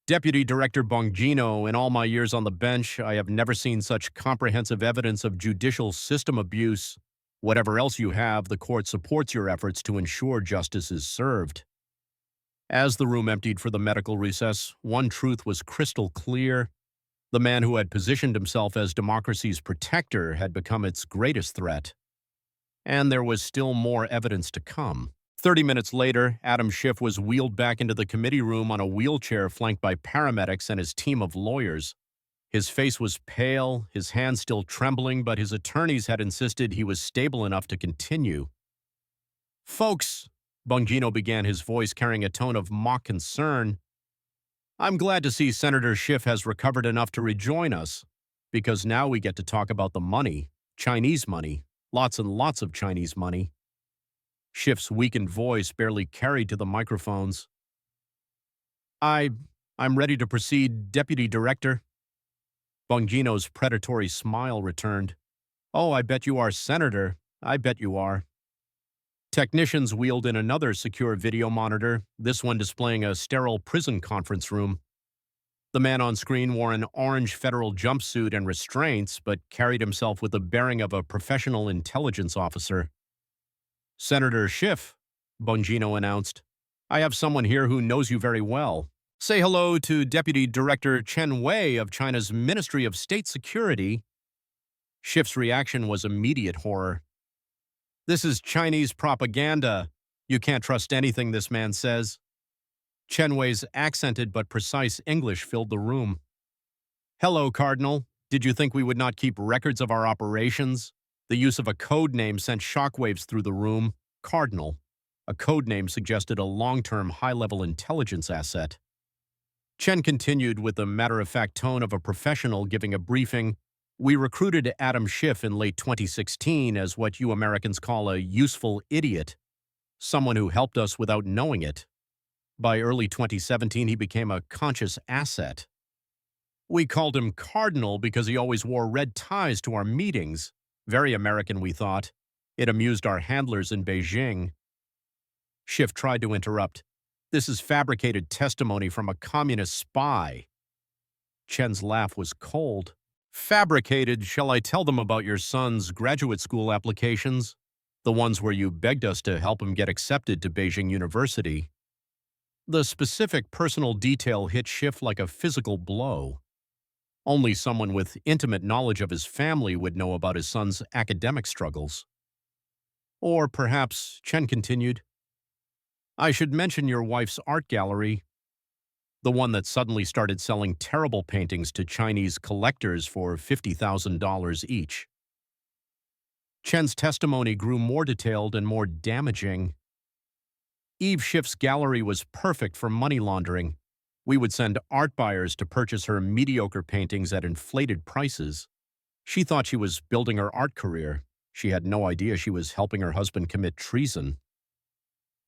"Deputy Director Bongino, in all my years on the bench, I have never seen such comprehensive evidence of judicial system abuse. Whatever else you have, the court supports your efforts to ensure justice is served." As the room emptied for the medical recess, one truth was crystal clear. The man who had positioned himself as democracy's protector had become its greatest threat. And there was still more evidence to come. 30 minutes later, Adam Schiff was wheeled back into the committee room on a wheelchair flanked by paramedics and his team of lawyers. His face was pale, his hands still trembling, but his attorneys had insisted he was stable enough to continue. "Folks," Bongino began, his voice carrying a tone of mock concern, "I'm glad to see Senator Schiff has recovered enough to rejoin us. because now we get to talk about the money, Chinese money, lots and lots of Chinese money. Schiff's weakened voice barely carried to the microphones. I, I'm ready to proceed, Deputy Director. Bongino's predatory smile returned. Oh, I bet you are, Senator. I bet you are. Technicians wheeled in another secure video monitor, this one displaying a sterile prison conference room. The man on screen wore an orange federal jumpsuit and restraints, but carried himself with the bearing of a professional intelligence officer. Senator Schiff, Bongino announced. I have someone here who knows you very well. Say hello to Deputy Director Chen Wei of China's Ministry of State Security. Schiff's reaction was immediate horror. This is Chinese propaganda. You can't trust anything this man says. Chen Wei's accented but precise English filled the room. Hello, Cardinal. Did you think we would not keep records of our operations? The use of a code name sent shockwaves through the room. Cardinal. A code name suggested a long-term, high-level intelligence asset. Chen continued with the matter-of-fact tone of a professional giving a briefing. We recruited Adam Schiff in late 2016 as what you Americans call a useful idiot, someone who helped us without knowing it. By early 2017, he became a conscious asset. We called him Cardinal because he always wore red ties to our meetings. Very American, we thought. It amused our handlers in Beijing. Schiff tried to interrupt. This is fabricated testimony from a communist spy. Chen's laugh was cold. Fabricated, shall I tell them about your son's graduate school applications? The ones where you begged us to help him get accepted to Beijing University. The specific personal detail hit Schiff like a physical blow. Only someone with intimate knowledge of his family would know about his son's academic struggles. Or perhaps, Chen continued, I should mention your wife's art gallery, the one that suddenly started selling terrible paintings to Chinese collectors for $50,000 each. Chen's testimony grew more detailed and more damaging. Eve Schiff's gallery was perfect for money laundering. We would send art buyers to purchase her mediocre paintings at inflated prices. She thought she was building her art career. She had no idea she was helping her husband commit treason.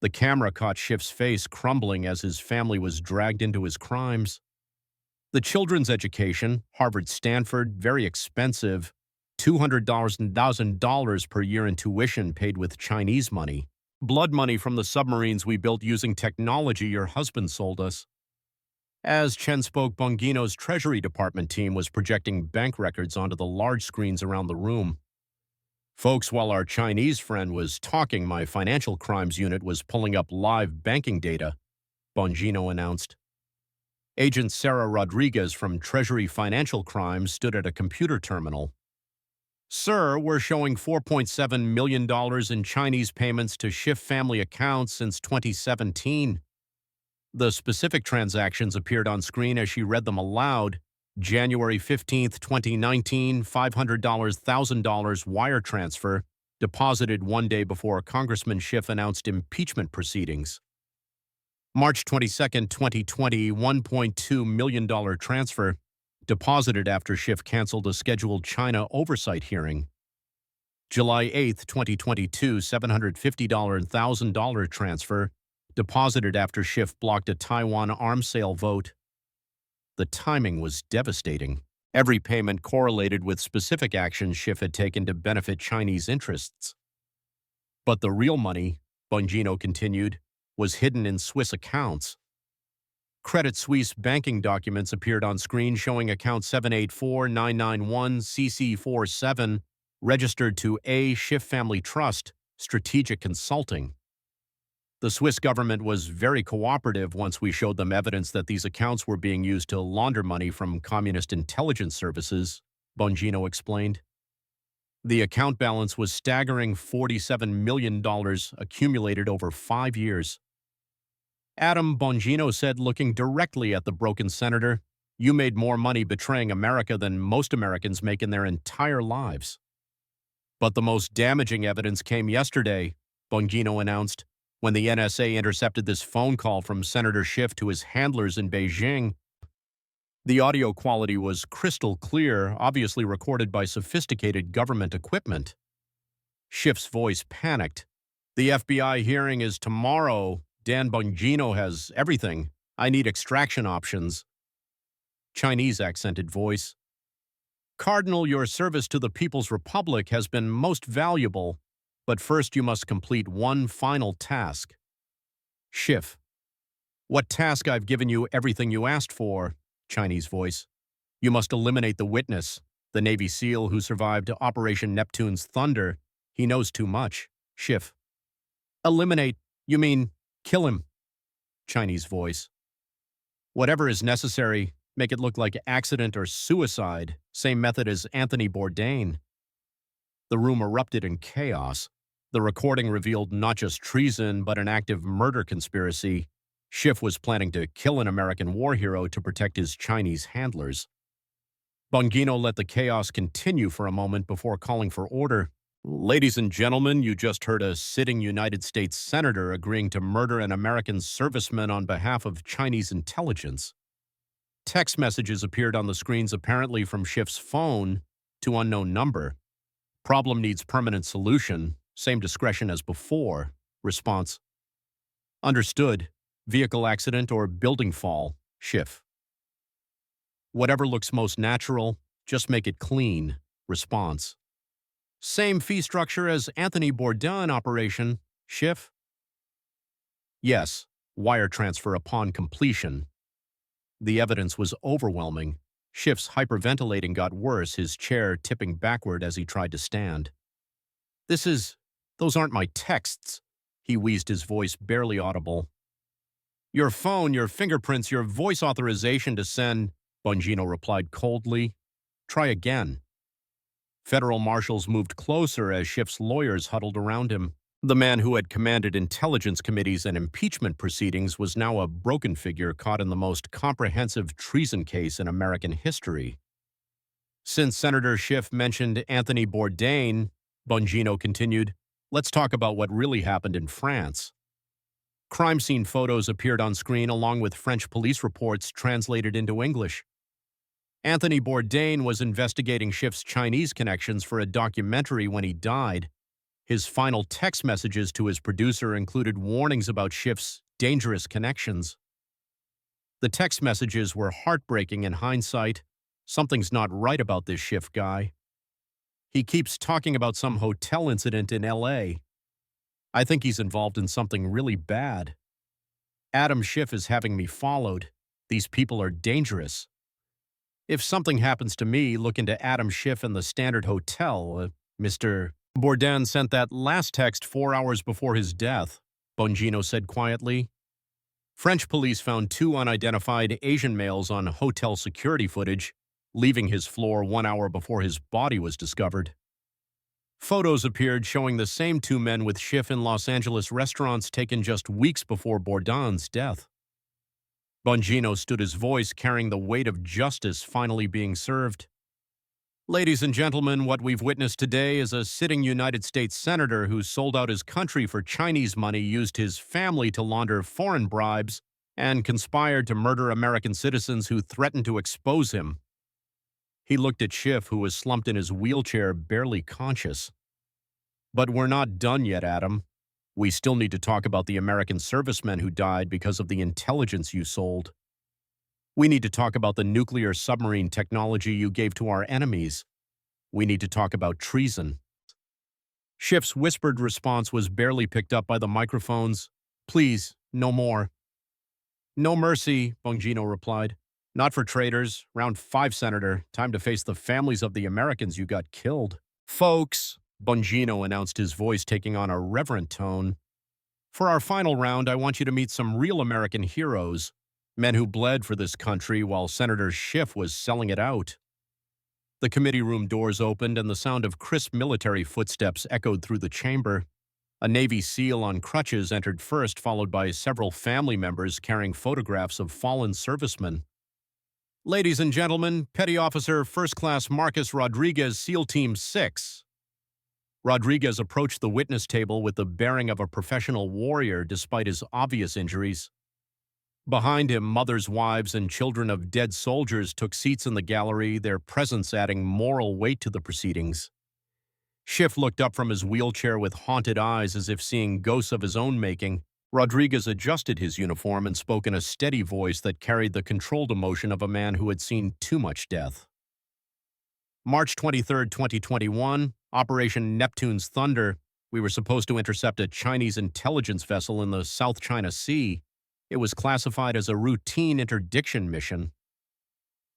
The camera caught Schiff's face crumbling as his family was dragged into his crimes. The children's education, Harvard, Stanford, very expensive, $200,000 per year in tuition paid with Chinese money. Blood money from the submarines we built using technology your husband sold us. As Chen spoke, Bongino's Treasury Department team was projecting bank records onto the large screens around the room. Folks, while our Chinese friend was talking, my financial crimes unit was pulling up live banking data, Bongino announced. Agent Sarah Rodriguez from Treasury Financial Crimes stood at a computer terminal. Sir, we're showing $4.7 million in Chinese payments to Schiff family accounts since 2017. The specific transactions appeared on screen as she read them aloud. January 15, 2019, $500, $1,000 wire transfer, deposited one day before Congressman Schiff announced impeachment proceedings. March 22, 2020, $1.2 million transfer, deposited after Schiff canceled a scheduled China oversight hearing. July 8, 2022, $750, $1,000 transfer, deposited after Schiff blocked a Taiwan arms sale vote. The timing was devastating. Every payment correlated with specific actions Schiff had taken to benefit Chinese interests. But the real money, Bongino continued, was hidden in Swiss accounts. Credit Suisse banking documents appeared on screen showing account 784991CC47, registered to A. Schiff Family Trust, Strategic Consulting. The Swiss government was very cooperative once we showed them evidence that these accounts were being used to launder money from communist intelligence services, Bongino explained. The account balance was staggering $47 million accumulated over 5 years. Adam, Bongino said, looking directly at the broken senator, you made more money betraying America than most Americans make in their entire lives. But the most damaging evidence came yesterday, Bongino announced, when the NSA intercepted this phone call from Senator Schiff to his handlers in Beijing. The audio quality was crystal clear, obviously recorded by sophisticated government equipment. Schiff's voice panicked. "The FBI hearing is tomorrow. Dan Bongino has everything. I need extraction options." Chinese accented voice. "Cardinal, your service to the People's Republic has been most valuable, but first you must complete one final task." Schiff. "What task? I've given you everything you asked for." Chinese voice. "You must eliminate the witness, the Navy SEAL who survived Operation Neptune's Thunder. He knows too much." Schiff. "Eliminate? You mean kill him?" Chinese voice. "Whatever is necessary, make it look like accident or suicide, same method as Anthony Bourdain." The room erupted in chaos. The recording revealed not just treason, but an active murder conspiracy. Schiff was planning to kill an American war hero to protect his Chinese handlers. Bongino let the chaos continue for a moment before calling for order. "Ladies and gentlemen, you just heard a sitting United States senator agreeing to murder an American serviceman on behalf of Chinese intelligence." Text messages appeared on the screens, apparently from Schiff's phone to unknown number. "Problem needs permanent solution. Same discretion as before." Response. "Understood. Vehicle accident or building fall." Schiff. "Whatever looks most natural, just make it clean." Response. "Same fee structure as Anthony Bourdain operation." Schiff. "Yes. Wire transfer upon completion." The evidence was overwhelming. Schiff's hyperventilating got worse, his chair tipping backward as he tried to stand. "Those aren't my texts," he wheezed, his voice barely audible. "Your phone, your fingerprints, your voice authorization to send," Bongino replied coldly. "Try again." Federal marshals moved closer as Schiff's lawyers huddled around him. The man who had commanded intelligence committees and impeachment proceedings was now a broken figure caught in the most comprehensive treason case in American history. "Since Senator Schiff mentioned Anthony Bourdain," Bongino continued, "let's talk about what really happened in France." Crime scene photos appeared on screen along with French police reports translated into English. Anthony Bourdain was investigating Schiff's Chinese connections for a documentary when he died. His final text messages to his producer included warnings about Schiff's dangerous connections. The text messages were heartbreaking in hindsight. Something's not right about this Schiff guy. He keeps talking about some hotel incident in LA. I think he's involved in something really bad. Adam Schiff is having me followed. These people are dangerous. If something happens to me, look into Adam Schiff and the Standard Hotel. Mr. Bourdain sent that last text 4 hours before his death," Bongino said quietly. French police found 2 unidentified Asian males on hotel security footage, leaving his floor 1 hour before his body was discovered. Photos appeared showing the same 2 men with Schiff in Los Angeles restaurants taken just weeks before Bourdain's death. Bongino stood his voice, carrying the weight of justice finally being served. "Ladies and gentlemen, what we've witnessed today is a sitting United States senator who sold out his country for Chinese money, used his family to launder foreign bribes, and conspired to murder American citizens who threatened to expose him." He looked at Schiff, who was slumped in his wheelchair, barely conscious. "But we're not done yet, Adam. We still need to talk about the American servicemen who died because of the intelligence you sold. We need to talk about the nuclear submarine technology you gave to our enemies. We need to talk about treason." Schiff's whispered response was barely picked up by the microphones. "Please, no more." "No mercy," Bongino replied. "Not for traitors. Round 5, Senator. Time to face the families of the Americans you got killed." "Folks," Bongino announced, his voice taking on a reverent tone, "for our final round, I want you to meet some real American heroes, men who bled for this country while Senator Schiff was selling it out." The committee room doors opened and the sound of crisp military footsteps echoed through the chamber. A Navy SEAL on crutches entered first, followed by several family members carrying photographs of fallen servicemen. "Ladies and gentlemen, Petty Officer First Class Marcus Rodriguez, SEAL Team 6. Rodriguez approached the witness table with the bearing of a professional warrior despite his obvious injuries. Behind him, mothers, wives, and children of dead soldiers took seats in the gallery, their presence adding moral weight to the proceedings. Schiff looked up from his wheelchair with haunted eyes as if seeing ghosts of his own making. Rodriguez adjusted his uniform and spoke in a steady voice that carried the controlled emotion of a man who had seen too much death. March 23, 2021, Operation Neptune's Thunder. We were supposed to intercept a Chinese intelligence vessel in the South China Sea. It was classified as a routine interdiction mission.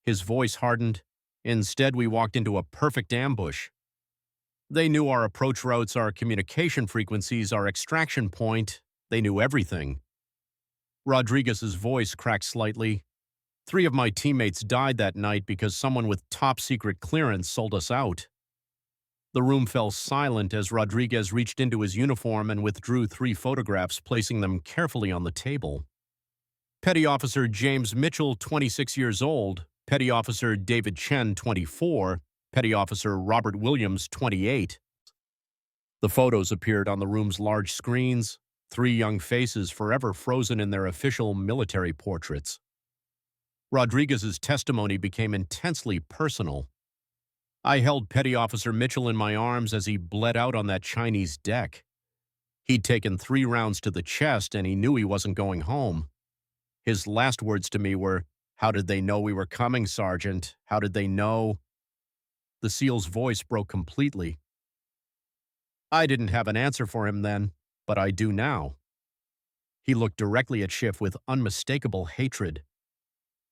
His voice hardened. Instead, we walked into a perfect ambush. They knew our approach routes, our communication frequencies, our extraction point. They knew everything. Rodriguez's voice cracked slightly. 3 of my teammates died that night because someone with top-secret clearance sold us out. The room fell silent as Rodriguez reached into his uniform and withdrew 3 photographs, placing them carefully on the table. Petty Officer James Mitchell, 26 years old, Petty Officer David Chen, 24, Petty Officer Robert Williams, 28. The photos appeared on the room's large screens, 3 young faces forever frozen in their official military portraits. Rodriguez's testimony became intensely personal. I held Petty Officer Mitchell in my arms as he bled out on that Chinese deck. He'd taken 3 rounds to the chest and he knew he wasn't going home. His last words to me were, "How did they know we were coming, Sergeant? How did they know?" The SEAL's voice broke completely. I didn't have an answer for him then, but I do now. He looked directly at Schiff with unmistakable hatred.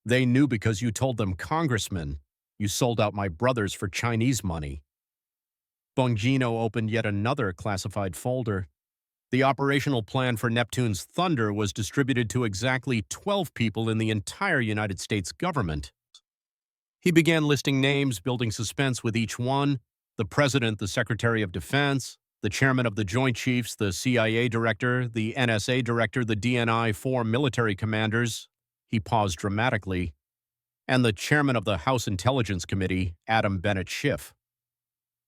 "They knew because you told them, Congressman. You sold out my brothers for Chinese money." Bongino opened yet another classified folder. The operational plan for Neptune's Thunder was distributed to exactly 12 people in the entire United States government. He began listing names, building suspense with each one: the President, the Secretary of Defense, the Chairman of the Joint Chiefs, the CIA Director, the NSA Director, the DNI, 4 military commanders. He paused dramatically. And the Chairman of the House Intelligence Committee, Adam Bennett Schiff.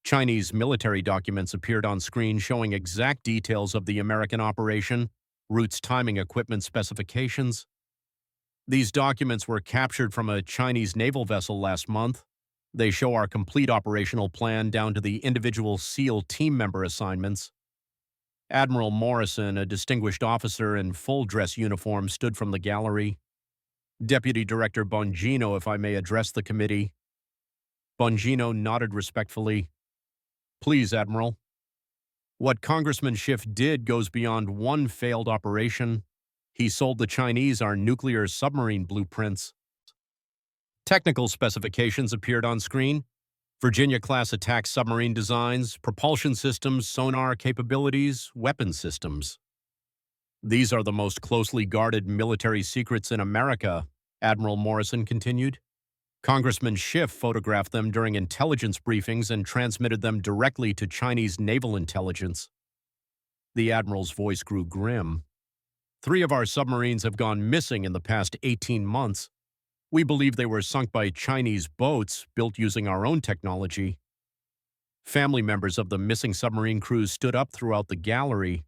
Chinese military documents appeared on screen showing exact details of the American operation, routes, timing, equipment specifications. These documents were captured from a Chinese naval vessel last month. They show our complete operational plan down to the individual SEAL team member assignments. Admiral Morrison, a distinguished officer in full-dress uniform, stood from the gallery. Deputy Director Bongino, if I may address the committee. Bongino nodded respectfully. "Please, Admiral." What Congressman Schiff did goes beyond one failed operation. He sold the Chinese our nuclear submarine blueprints. Technical specifications appeared on screen: Virginia-class attack submarine designs, propulsion systems, sonar capabilities, weapon systems. "These are the most closely guarded military secrets in America," Admiral Morrison continued. "Congressman Schiff photographed them during intelligence briefings and transmitted them directly to Chinese naval intelligence." The Admiral's voice grew grim. "3 of our submarines have gone missing in the past 18 months. We believe they were sunk by Chinese boats built using our own technology." Family members of the missing submarine crews stood up throughout the gallery.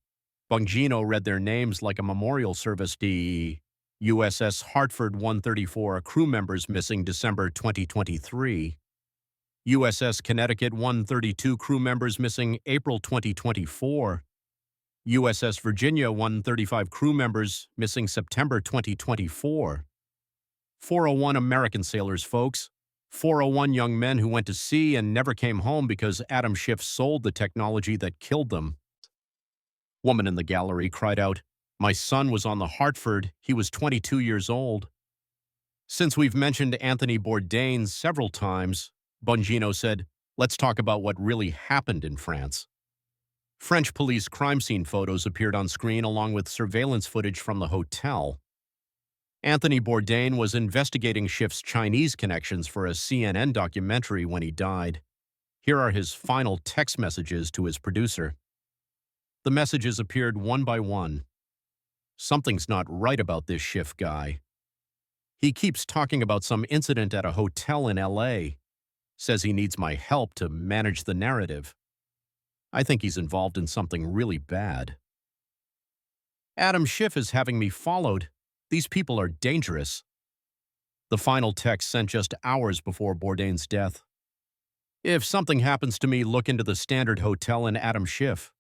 Bongino read their names like a memorial service. The USS Hartford 134 crew members missing December 2023. USS Connecticut 132 crew members missing April 2024. USS Virginia 135 crew members missing September 2024. 401 American sailors, folks. 401 young men who went to sea and never came home because Adam Schiff sold the technology that killed them. Woman in the gallery cried out, "My son was on the Hartford. He was 22 years old." Since we've mentioned Anthony Bourdain several times, Bongino said, "Let's talk about what really happened in France." French police crime scene photos appeared on screen along with surveillance footage from the hotel. Anthony Bourdain was investigating Schiff's Chinese connections for a CNN documentary when he died. Here are his final text messages to his producer. The messages appeared one by one. "Something's not right about this Schiff guy. He keeps talking about some incident at a hotel in LA. Says he needs my help to manage the narrative. I think he's involved in something really bad. Adam Schiff is having me followed. These people are dangerous. The final text sent just hours before Bourdain's death. If something happens to me, look into the Standard Hotel in Adam Schiff.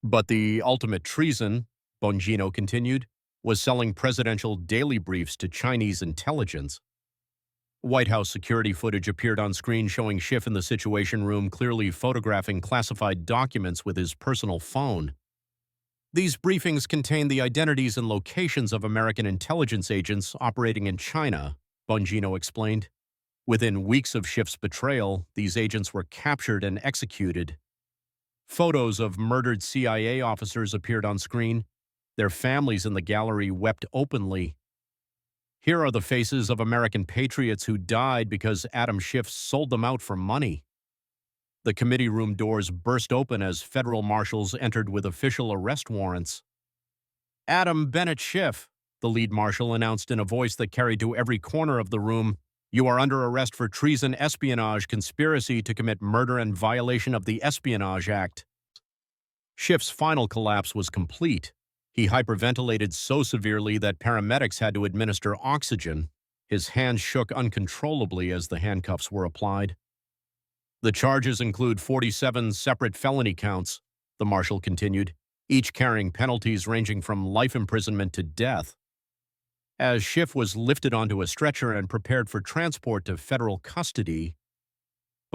But the ultimate treason, Bongino continued, was selling presidential daily briefs to Chinese intelligence. White House security footage appeared on screen showing Schiff in the Situation Room clearly photographing classified documents with his personal phone. These briefings contained the identities and locations of American intelligence agents operating in China, Bongino explained. Within weeks of Schiff's betrayal, these agents were captured and executed. Photos of murdered CIA officers appeared on screen. Their families in the gallery wept openly. Here are the faces of American patriots who died because Adam Schiff sold them out for money. The committee room doors burst open as federal marshals entered with official arrest warrants. Adam Bennett Schiff, the lead marshal announced in a voice that carried to every corner of the room, you are under arrest for treason, espionage, conspiracy to commit murder, and violation of the Espionage Act. Schiff's final collapse was complete. He hyperventilated so severely that paramedics had to administer oxygen. His hands shook uncontrollably as the handcuffs were applied. The charges include 47 separate felony counts, the marshal continued, each carrying penalties ranging from life imprisonment to death. As Schiff was lifted onto a stretcher and prepared for transport to federal custody,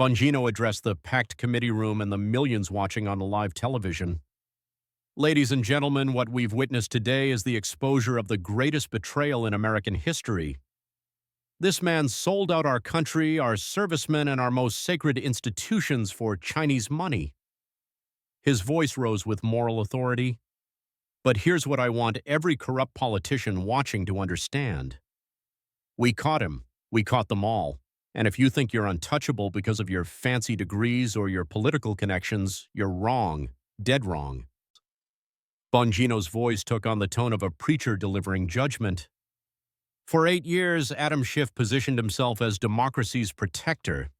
Bongino addressed the packed committee room and the millions watching on live television. Ladies and gentlemen, what we've witnessed today is the exposure of the greatest betrayal in American history. This man sold out our country, our servicemen, and our most sacred institutions for Chinese money. His voice rose with moral authority. But here's what I want every corrupt politician watching to understand. We caught him. We caught them all. And if you think you're untouchable because of your fancy degrees or your political connections, you're wrong, dead wrong. Bongino's voice took on the tone of a preacher delivering judgment. For 8 years, Adam Schiff positioned himself as democracy's protector.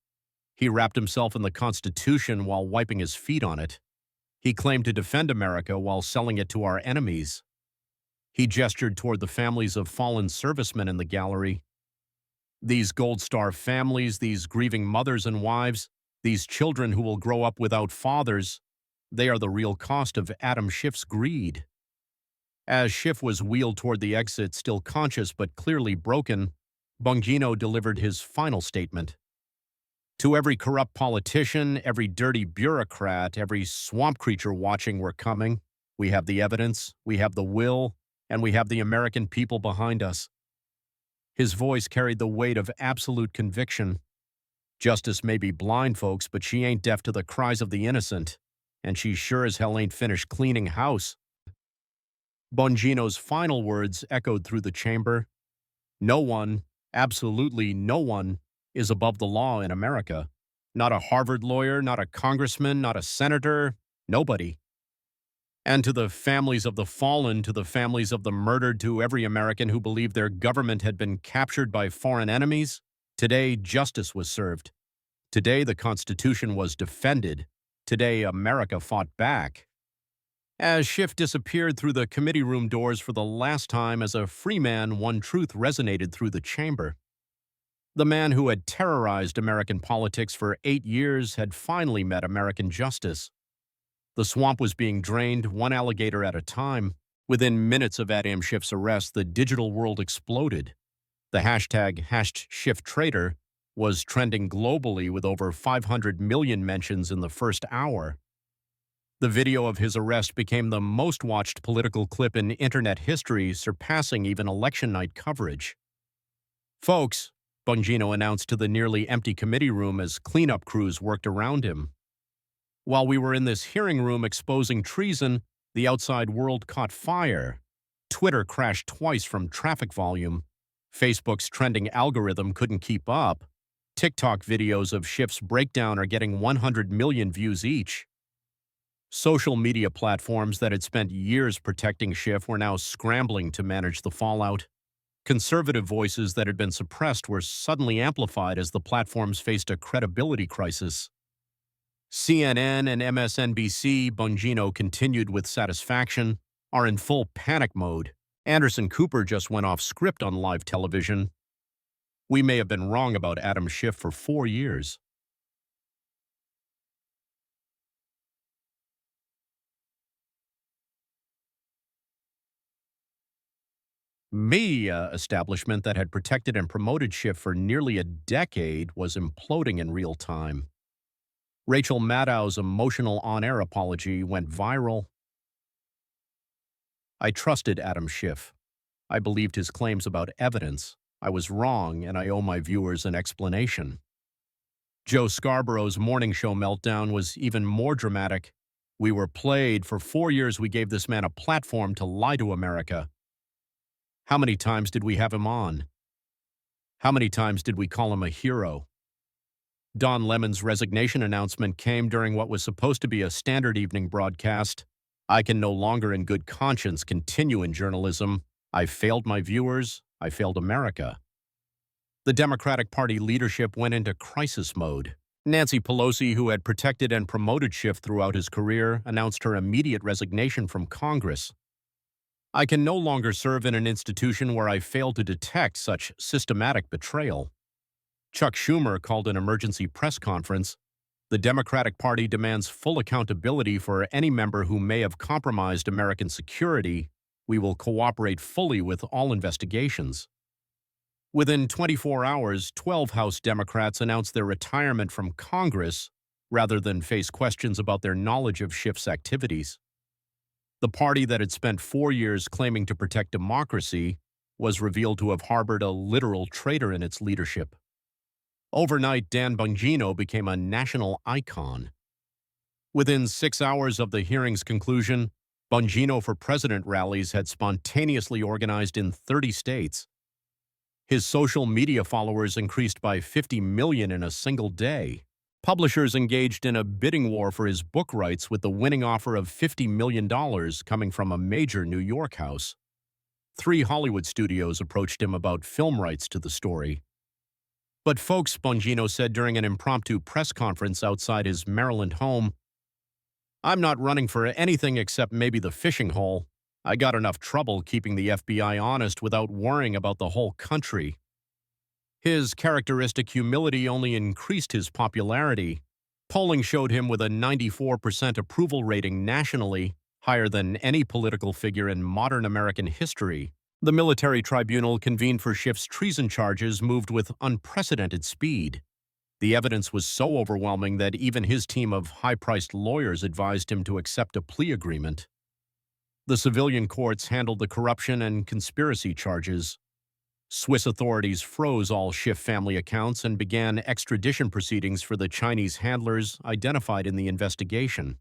He wrapped himself in the Constitution while wiping his feet on it. He claimed to defend America while selling it to our enemies. He gestured toward the families of fallen servicemen in the gallery. These Gold Star families, these grieving mothers and wives, these children who will grow up without fathers, they are the real cost of Adam Schiff's greed. As Schiff was wheeled toward the exit, still conscious but clearly broken, Bongino delivered his final statement. To every corrupt politician, every dirty bureaucrat, every swamp creature watching, we're coming. We have the evidence, we have the will, and we have the American people behind us. His voice carried the weight of absolute conviction. Justice may be blind, folks, but she ain't deaf to the cries of the innocent, and she sure as hell ain't finished cleaning house. Bongino's final words echoed through the chamber. No one, absolutely no one, is above the law in America. Not a Harvard lawyer, not a congressman, not a senator, nobody. And to the families of the fallen, to the families of the murdered, to every American who believed their government had been captured by foreign enemies, today justice was served. Today the Constitution was defended. Today America fought back. As Schiff disappeared through the committee room doors for the last time as a free man, one truth resonated through the chamber. The man who had terrorized American politics for 8 years had finally met American justice. The swamp was being drained, one alligator at a time. Within minutes of Adam Schiff's arrest, the digital world exploded. The hashtag #SchiffTraitor was trending globally with over 500 million mentions in the first hour. The video of his arrest became the most watched political clip in internet history, surpassing even election night coverage. Folks, Bongino announced to the nearly empty committee room as cleanup crews worked around him. While we were in this hearing room exposing treason, the outside world caught fire. Twitter crashed twice from traffic volume. Facebook's trending algorithm couldn't keep up. TikTok videos of Schiff's breakdown are getting 100 million views each. Social media platforms that had spent years protecting Schiff were now scrambling to manage the fallout. Conservative voices that had been suppressed were suddenly amplified as the platforms faced a credibility crisis. CNN and MSNBC, Bongino continued with satisfaction, are in full panic mode. Anderson Cooper just went off script on live television. We may have been wrong about Adam Schiff for 4 years. Media establishment that had protected and promoted Schiff for nearly a decade was imploding in real time. Rachel Maddow's emotional on-air apology went viral. I trusted Adam Schiff. I believed his claims about evidence. I was wrong, and I owe my viewers an explanation. Joe Scarborough's morning show meltdown was even more dramatic. We were played. For 4 years, we gave this man a platform to lie to America. How many times did we have him on? How many times did we call him a hero? Don Lemon's resignation announcement came during what was supposed to be a standard evening broadcast. I can no longer in good conscience continue in journalism. I failed my viewers. I failed America. The Democratic Party leadership went into crisis mode. Nancy Pelosi, who had protected and promoted Schiff throughout his career, announced her immediate resignation from Congress. I can no longer serve in an institution where I failed to detect such systematic betrayal. Chuck Schumer called an emergency press conference. The Democratic Party demands full accountability for any member who may have compromised American security. We will cooperate fully with all investigations. Within 24 hours, 12 House Democrats announced their retirement from Congress rather than face questions about their knowledge of Schiff's activities. The party that had spent 4 years claiming to protect democracy was revealed to have harbored a literal traitor in its leadership. Overnight, Dan Bongino became a national icon. Within 6 hours of the hearing's conclusion, Bongino for President rallies had spontaneously organized in 30 states. His social media followers increased by 50 million in a single day. Publishers engaged in a bidding war for his book rights, with the winning offer of $50 million coming from a major New York house. 3 Hollywood studios approached him about film rights to the story. But folks, Bongino said during an impromptu press conference outside his Maryland home, I'm not running for anything except maybe the fishing hole. I got enough trouble keeping the FBI honest without worrying about the whole country. His characteristic humility only increased his popularity. Polling showed him with a 94% approval rating nationally, higher than any political figure in modern American history. The military tribunal convened for Schiff's treason charges moved with unprecedented speed. The evidence was so overwhelming that even his team of high-priced lawyers advised him to accept a plea agreement. The civilian courts handled the corruption and conspiracy charges. Swiss authorities froze all Schiff family accounts and began extradition proceedings for the Chinese handlers identified in the investigation.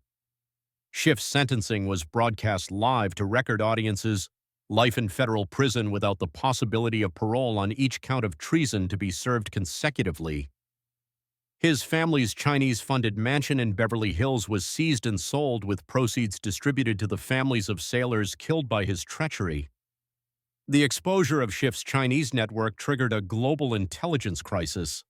Schiff's sentencing was broadcast live to record audiences, life in federal prison without the possibility of parole on each count of treason to be served consecutively. His family's Chinese-funded mansion in Beverly Hills was seized and sold, with proceeds distributed to the families of sailors killed by his treachery. The exposure of Schiff's Chinese network triggered a global intelligence crisis.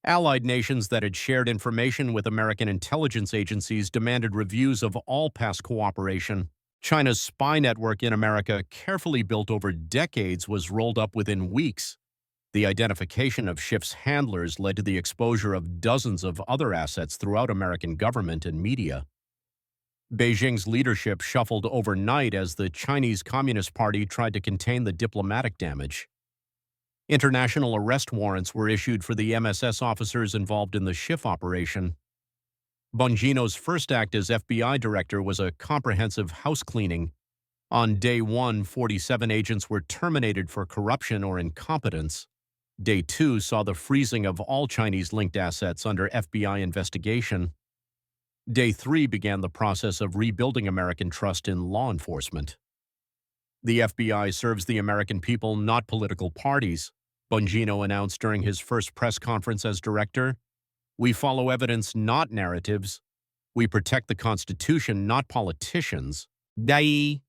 Allied nations that had shared information with American intelligence agencies demanded reviews of all past cooperation. China's spy network in America, carefully built over decades, was rolled up within weeks. The identification of Schiff's handlers led to the exposure of dozens of other assets throughout American government and media. Beijing's leadership shuffled overnight as the Chinese Communist Party tried to contain the diplomatic damage. International arrest warrants were issued for the MSS officers involved in the Schiff operation. Bongino's first act as FBI director was a comprehensive house cleaning. On day 1, 47 agents were terminated for corruption or incompetence. Day 2 saw the freezing of all Chinese-linked assets under FBI investigation. Day 3 began the process of rebuilding American trust in law enforcement. The FBI serves the American people, not political parties, Bongino announced during his first press conference as director. We follow evidence, not narratives. We protect the Constitution, not politicians. Dai.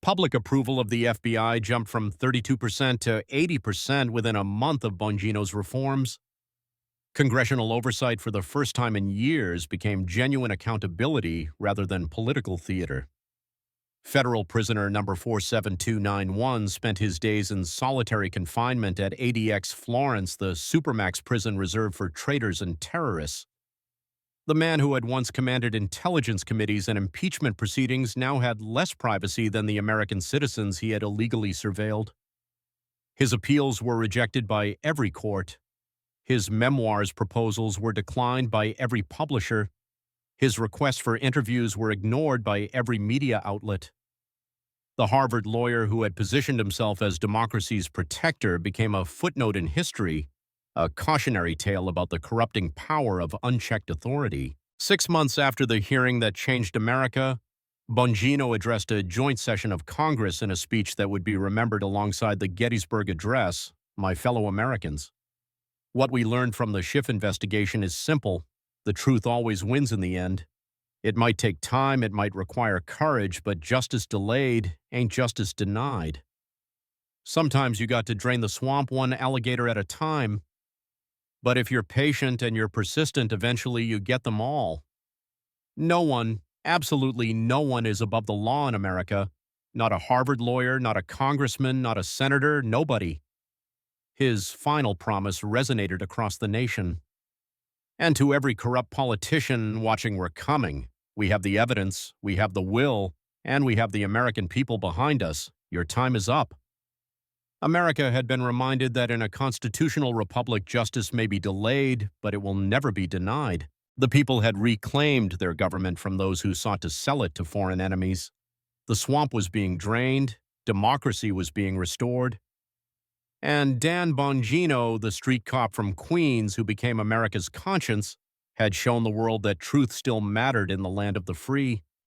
Public approval of the FBI jumped from 32% to 80% within a month of Bongino's reforms. Congressional oversight for the first time in years became genuine accountability rather than political theater. Federal prisoner number 47291 spent his days in solitary confinement at ADX Florence, the supermax prison reserved for traitors and terrorists. The man who had once commanded intelligence committees and impeachment proceedings now had less privacy than the American citizens he had illegally surveilled. His appeals were rejected by every court. His memoirs proposals were declined by every publisher. His requests for interviews were ignored by every media outlet. The Harvard lawyer who had positioned himself as democracy's protector became a footnote in history, a cautionary tale about the corrupting power of unchecked authority. 6 months after the hearing that changed America, Bongino addressed a joint session of Congress in a speech that would be remembered alongside the Gettysburg Address, My Fellow Americans. What we learned from the Schiff investigation is simple. The truth always wins in the end. It might take time, it might require courage, but justice delayed ain't justice denied. Sometimes you got to drain the swamp one alligator at a time, but if you're patient and you're persistent, eventually you get them all. No one, absolutely no one, is above the law in America. Not a Harvard lawyer, not a congressman, not a senator, nobody. His final promise resonated across the nation. And to every corrupt politician watching, we're coming. We have the evidence, we have the will, and we have the American people behind us. Your time is up. America had been reminded that in a constitutional republic, justice may be delayed, but it will never be denied. The people had reclaimed their government from those who sought to sell it to foreign enemies. The swamp was being drained, democracy was being restored. And Dan Bongino, the street cop from Queens who became America's conscience, had shown the world that truth still mattered in the land of the free.